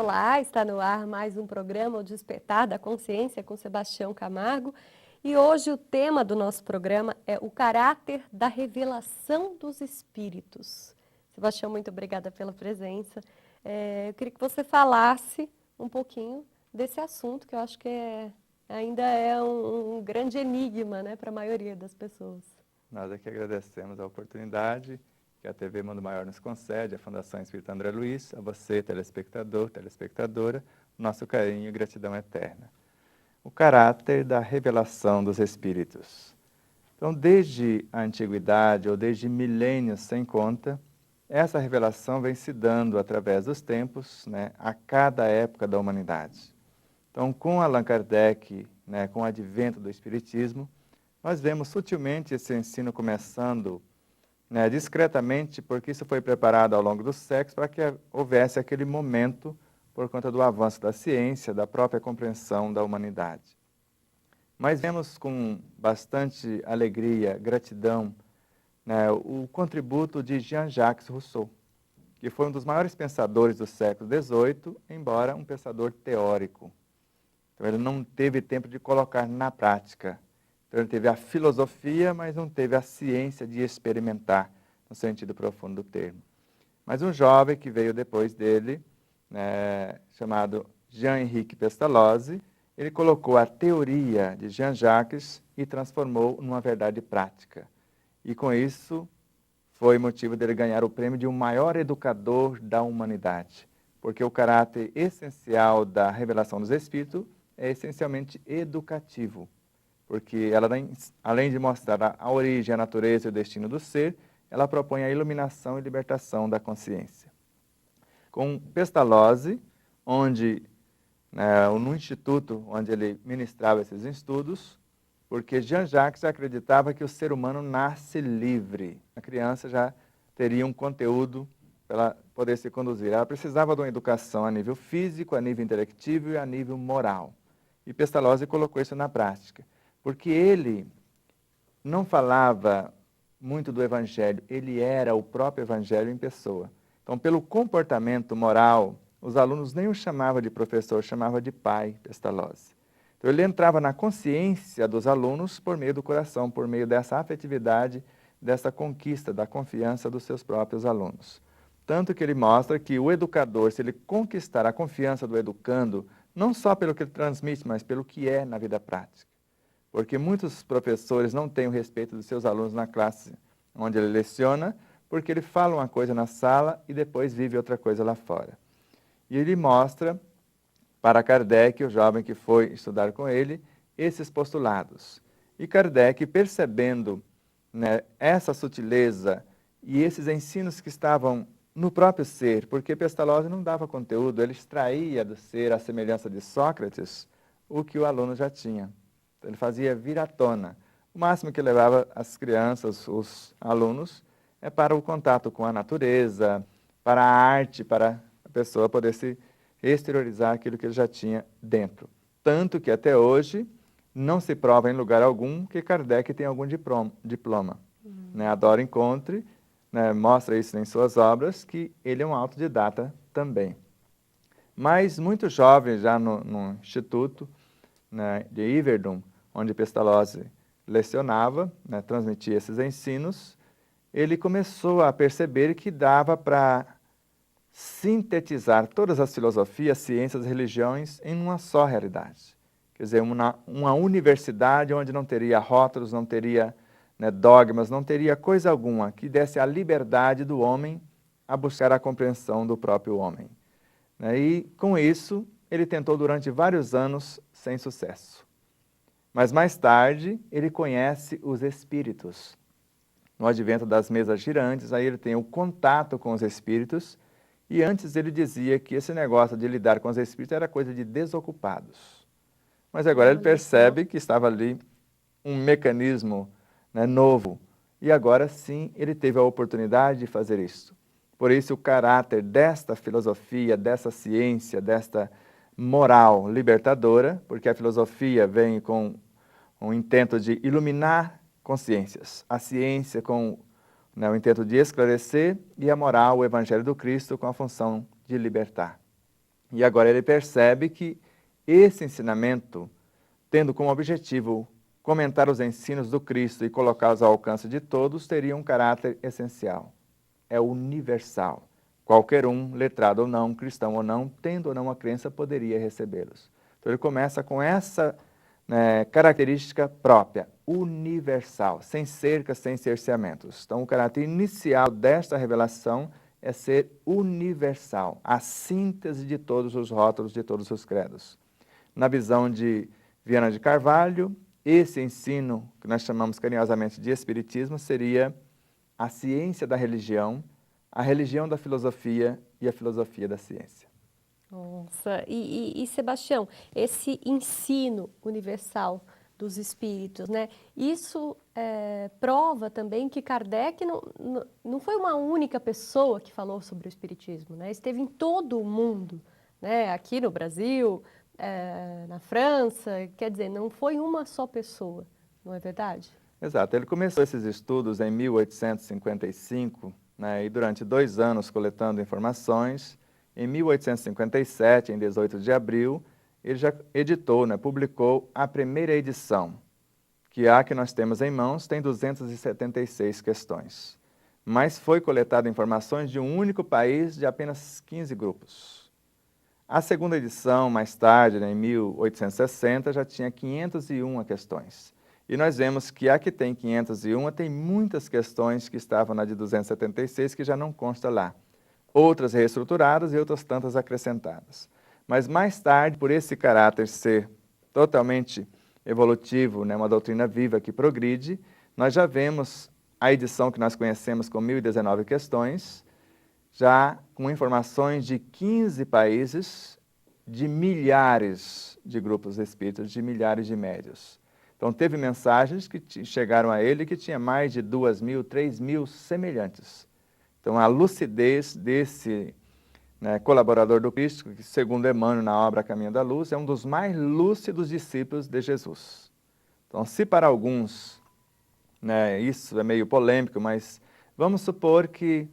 Olá, está no ar mais um programa, O Despertar da Consciência, com Sebastião Camargo. E hoje o tema do nosso programa é o caráter da revelação dos espíritos. Sebastião, muito obrigada pela presença. Eu queria que você falasse um pouquinho desse assunto, que eu acho que ainda é um grande enigma, né, para a maioria das pessoas. Nós aqui agradecemos a oportunidade que a TV Mundo Maior nos concede, a Fundação Espírita André Luiz, a você, telespectador, telespectadora, nosso carinho e gratidão eterna. O caráter da revelação dos Espíritos. Então, desde a antiguidade, ou desde milênios sem conta, essa revelação vem se dando através dos tempos, né, a cada época da humanidade. Então, com Allan Kardec, né, com o advento do Espiritismo, nós vemos sutilmente esse ensino começando, né, discretamente, porque isso foi preparado ao longo dos séculos para que houvesse aquele momento por conta do avanço da ciência, da própria compreensão da humanidade. Mas vemos com bastante alegria, gratidão, né, o contributo de Jean-Jacques Rousseau, que foi um dos maiores pensadores do século XVIII, embora um pensador teórico. Então ele não teve tempo de colocar na prática. Então ele teve a filosofia, mas não teve a ciência de experimentar, no sentido profundo do termo. Mas um jovem que veio depois dele, né, chamado Jean-Henrique Pestalozzi, ele colocou a teoria de Jean-Jacques e transformou numa verdade prática. E com isso foi motivo dele ganhar o prêmio de um maior educador da humanidade, porque o caráter essencial da revelação dos Espíritos é essencialmente educativo, porque ela, além de mostrar a origem, a natureza e o destino do ser, ela propõe a iluminação e libertação da consciência. Com Pestalozzi, onde, no instituto onde ele ministrava esses estudos, porque Jean-Jacques acreditava que o ser humano nasce livre. A criança já teria um conteúdo para ela poder se conduzir. Ela precisava de uma educação a nível físico, a nível intelectivo e a nível moral. E Pestalozzi colocou isso na prática, porque ele não falava muito do Evangelho, ele era o próprio Evangelho em pessoa. Então, pelo comportamento moral, os alunos nem o chamavam de professor, chamavam de pai, Pestalozzi. Então, ele entrava na consciência dos alunos por meio do coração, por meio dessa afetividade, dessa conquista da confiança dos seus próprios alunos. Tanto que ele mostra que o educador, se ele conquistar a confiança do educando, não só pelo que ele transmite, mas pelo que é na vida prática. Porque muitos professores não têm o respeito dos seus alunos na classe onde ele leciona, porque ele fala uma coisa na sala e depois vive outra coisa lá fora. E ele mostra para Kardec, o jovem que foi estudar com ele, esses postulados. E Kardec, percebendo, né, essa sutileza e esses ensinos que estavam no próprio ser, porque Pestalozzi não dava conteúdo, ele extraía do ser, à semelhança de Sócrates, o que o aluno já tinha. Então, ele fazia vir à tona. O máximo que levava as crianças, os alunos, é para o contato com a natureza, para a arte, para a pessoa poder se exteriorizar aquilo que ele já tinha dentro. Tanto que até hoje não se prova em lugar algum que Kardec tem algum diploma. A Dora Encontre, mostra isso em suas obras, que ele é um autodidata também. Mas muito jovem, já no instituto de Yverdon, onde Pestalozzi lecionava, transmitia esses ensinos, ele começou a perceber que dava para sintetizar todas as filosofias, ciências e religiões em uma só realidade. Quer dizer, uma universidade onde não teria rótulos, não teria dogmas, não teria coisa alguma que desse a liberdade do homem a buscar a compreensão do próprio homem. E com isso, ele tentou durante vários anos sem sucesso. Mas mais tarde, ele conhece os espíritos. No advento das mesas girantes, aí ele tem o contato com os espíritos, e antes ele dizia que esse negócio de lidar com os espíritos era coisa de desocupados. Mas agora ele percebe que estava ali um mecanismo novo, e agora sim ele teve a oportunidade de fazer isso. Por isso o caráter desta filosofia, dessa ciência, desta moral libertadora, porque a filosofia vem com um intento de iluminar consciências, a ciência com o intento de esclarecer e a moral, o Evangelho do Cristo, com a função de libertar. E agora ele percebe que esse ensinamento, tendo como objetivo comentar os ensinos do Cristo e colocá-los ao alcance de todos, teria um caráter essencial. É universal. Qualquer um, letrado ou não, cristão ou não, tendo ou não a crença, poderia recebê-los. Então ele começa com essa característica própria, universal, sem cercas, sem cerceamentos. Então o caráter inicial desta revelação é ser universal, a síntese de todos os rótulos, de todos os credos. Na visão de Viana de Carvalho, esse ensino, que nós chamamos carinhosamente de Espiritismo, seria a ciência da religião, a religião da filosofia e a filosofia da ciência. Nossa, e Sebastião, esse ensino universal dos espíritos, né? Isso prova também que Kardec não foi uma única pessoa que falou sobre o espiritismo, né? Esteve em todo o mundo, né? Aqui no Brasil, na França, quer dizer, não foi uma só pessoa, não é verdade? Exato, ele começou esses estudos em 1855, né, e durante 2 anos coletando informações. Em 1857, em 18 de abril, ele já editou, publicou a primeira edição, que a que nós temos em mãos tem 276 questões. Mas foi coletada informações de um único país de apenas 15 grupos. A segunda edição, mais tarde, em 1860, já tinha 501 questões. E nós vemos que a que tem 501 tem muitas questões que estavam na de 276 que já não consta lá. Outras reestruturadas e outras tantas acrescentadas. Mas mais tarde, por esse caráter ser totalmente evolutivo, uma doutrina viva que progride, nós já vemos a edição que nós conhecemos com 1019 questões, já com informações de 15 países, de milhares de grupos espíritas, de milhares de médios. Então teve mensagens que chegaram a ele que tinha mais de 2.000, 3.000 semelhantes. Então, a lucidez desse colaborador do Cristo, que, segundo Emmanuel, na obra Caminho da Luz, é um dos mais lúcidos discípulos de Jesus. Então, se para alguns isso é meio polêmico, mas vamos supor que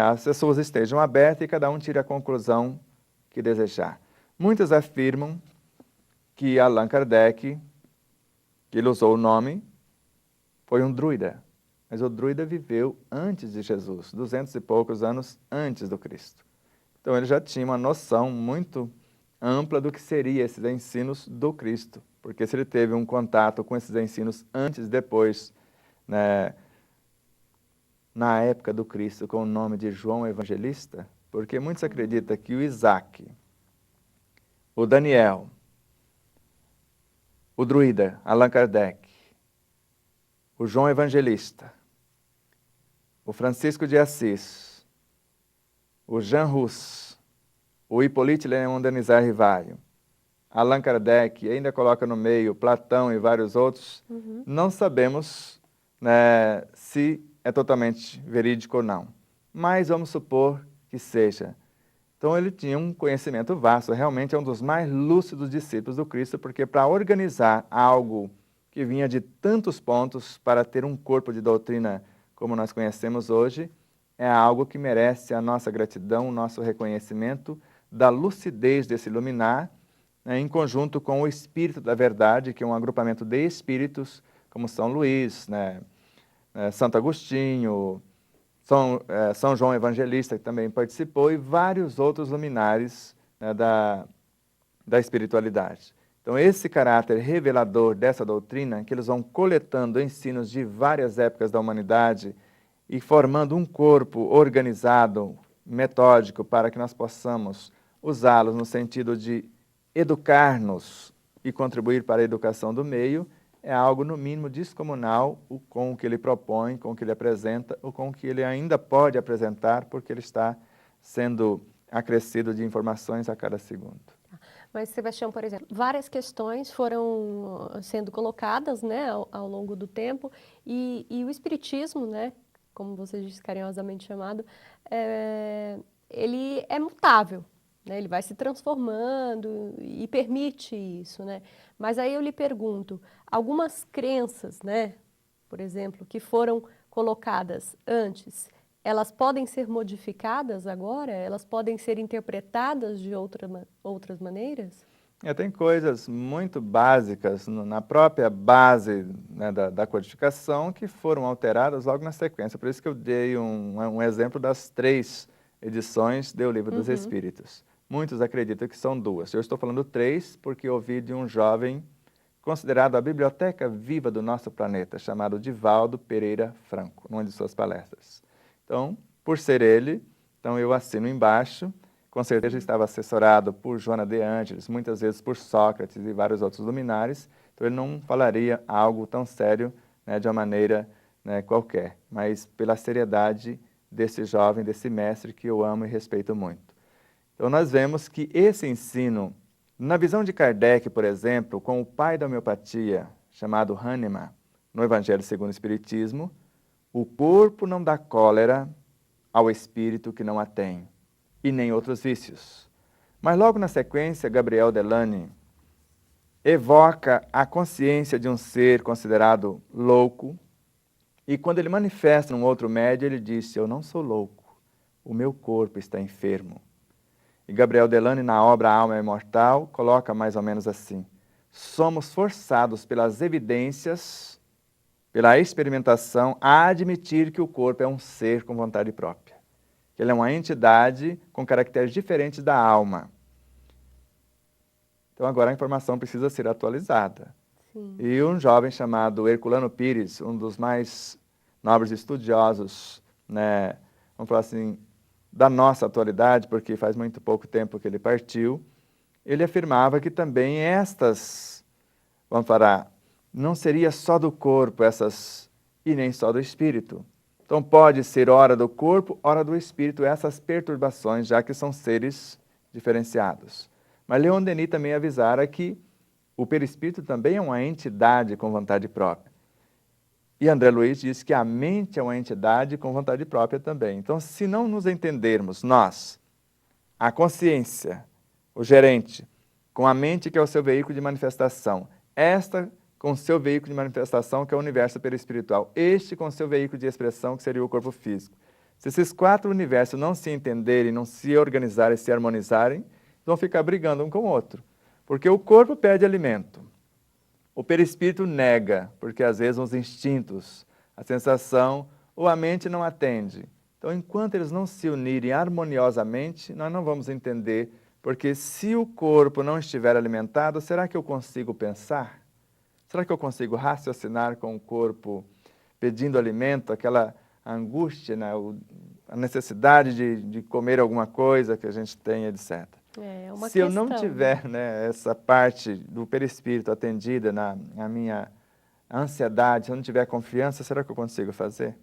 as pessoas estejam abertas e cada um tire a conclusão que desejar. Muitos afirmam que Allan Kardec, que ele usou o nome, foi um druida. Mas o druida viveu antes de Jesus, 200 e poucos anos antes do Cristo. Então ele já tinha uma noção muito ampla do que seriam esses ensinos do Cristo. Porque se ele teve um contato com esses ensinos antes e depois, na época do Cristo, com o nome de João Evangelista, porque muitos acreditam que o Isaac, o Daniel, o druida, Allan Kardec, o João Evangelista, o Francisco de Assis, o Jean Hus, o Hippolyte Léon Denisard Rivaio, Allan Kardec, ainda coloca no meio Platão e vários outros, não sabemos se é totalmente verídico ou não, mas vamos supor que seja. Então ele tinha um conhecimento vasto, realmente é um dos mais lúcidos discípulos do Cristo, porque para organizar algo que vinha de tantos pontos para ter um corpo de doutrina como nós conhecemos hoje, é algo que merece a nossa gratidão, o nosso reconhecimento da lucidez desse luminar, em conjunto com o Espírito da Verdade, que é um agrupamento de espíritos, como São Luís, Santo Agostinho, São João Evangelista, que também participou, e vários outros luminares da espiritualidade. Então, esse caráter revelador dessa doutrina, que eles vão coletando ensinos de várias épocas da humanidade e formando um corpo organizado, metódico, para que nós possamos usá-los no sentido de educar-nos e contribuir para a educação do meio, é algo, no mínimo, descomunal com o que ele propõe, com o que ele apresenta, ou com o que ele ainda pode apresentar, porque ele está sendo acrescido de informações a cada segundo. Mas, Sebastião, por exemplo, várias questões foram sendo colocadas ao longo do tempo, e o Espiritismo, como você disse carinhosamente chamado, ele é mutável. Ele vai se transformando e permite isso, Mas aí eu lhe pergunto, algumas crenças, por exemplo, que foram colocadas antes, elas podem ser modificadas agora? Elas podem ser interpretadas de outras maneiras? Tem coisas muito básicas na própria base, né, da codificação que foram alteradas logo na sequência. Por isso que eu dei um exemplo das 3 edições do Livro dos Espíritos. Muitos acreditam que são 2. Eu estou falando 3 porque ouvi de um jovem considerado a biblioteca viva do nosso planeta, chamado Divaldo Pereira Franco, numa de suas palestras. Então, por ser ele, então eu assino embaixo. Com certeza estava assessorado por Joana de Ângeles, muitas vezes por Sócrates e vários outros luminares, então ele não falaria algo tão sério, né, de uma maneira, né, qualquer, mas pela seriedade desse jovem, desse mestre que eu amo e respeito muito. Então nós vemos que esse ensino, na visão de Kardec, por exemplo, com o pai da homeopatia, chamado Hahnemann, no Evangelho segundo o Espiritismo, o corpo não dá cólera ao espírito que não a tem, e nem outros vícios. Mas logo na sequência, Gabriel Delany evoca a consciência de um ser considerado louco, e quando ele manifesta num outro médio, ele disse: eu não sou louco, o meu corpo está enfermo. E Gabriel Delany, na obra A Alma Imortal, coloca mais ou menos assim: somos forçados pelas evidências, pela experimentação, a admitir que o corpo é um ser com vontade própria, que ele é uma entidade com caracteres diferentes da alma. Então agora a informação precisa ser atualizada. Sim. E um jovem chamado Herculano Pires, um dos mais nobres estudiosos, né, vamos falar assim, da nossa atualidade, porque faz muito pouco tempo que ele partiu, ele afirmava que também estas, vamos falar, não seria só do corpo essas, e nem só do espírito. Então pode ser hora do corpo, hora do espírito, essas perturbações, já que são seres diferenciados. Mas Leon Denis também avisara que o perispírito também é uma entidade com vontade própria. E André Luiz diz que a mente é uma entidade com vontade própria também. Então, se não nos entendermos, nós, a consciência, o gerente, com a mente que é o seu veículo de manifestação, esta com o seu veículo de manifestação, que é o universo perispiritual, este com o seu veículo de expressão, que seria o corpo físico. Se esses 4 universos não se entenderem, não se organizarem, se harmonizarem, vão ficar brigando um com o outro. Porque o corpo pede alimento. O perispírito nega, porque às vezes os instintos, a sensação ou a mente não atende. Então, enquanto eles não se unirem harmoniosamente, nós não vamos entender, porque se o corpo não estiver alimentado, será que eu consigo pensar? Será que eu consigo raciocinar com o corpo pedindo alimento, aquela angústia, né, a necessidade de comer alguma coisa que a gente tem, etc. É uma Se eu não tiver, né, essa parte do perispírito atendida na minha ansiedade, se eu não tiver confiança, será que eu consigo fazer?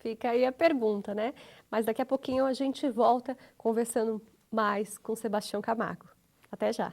Fica aí a pergunta, né? Mas daqui a pouquinho a gente volta conversando mais com Sebastião Camargo. Até já!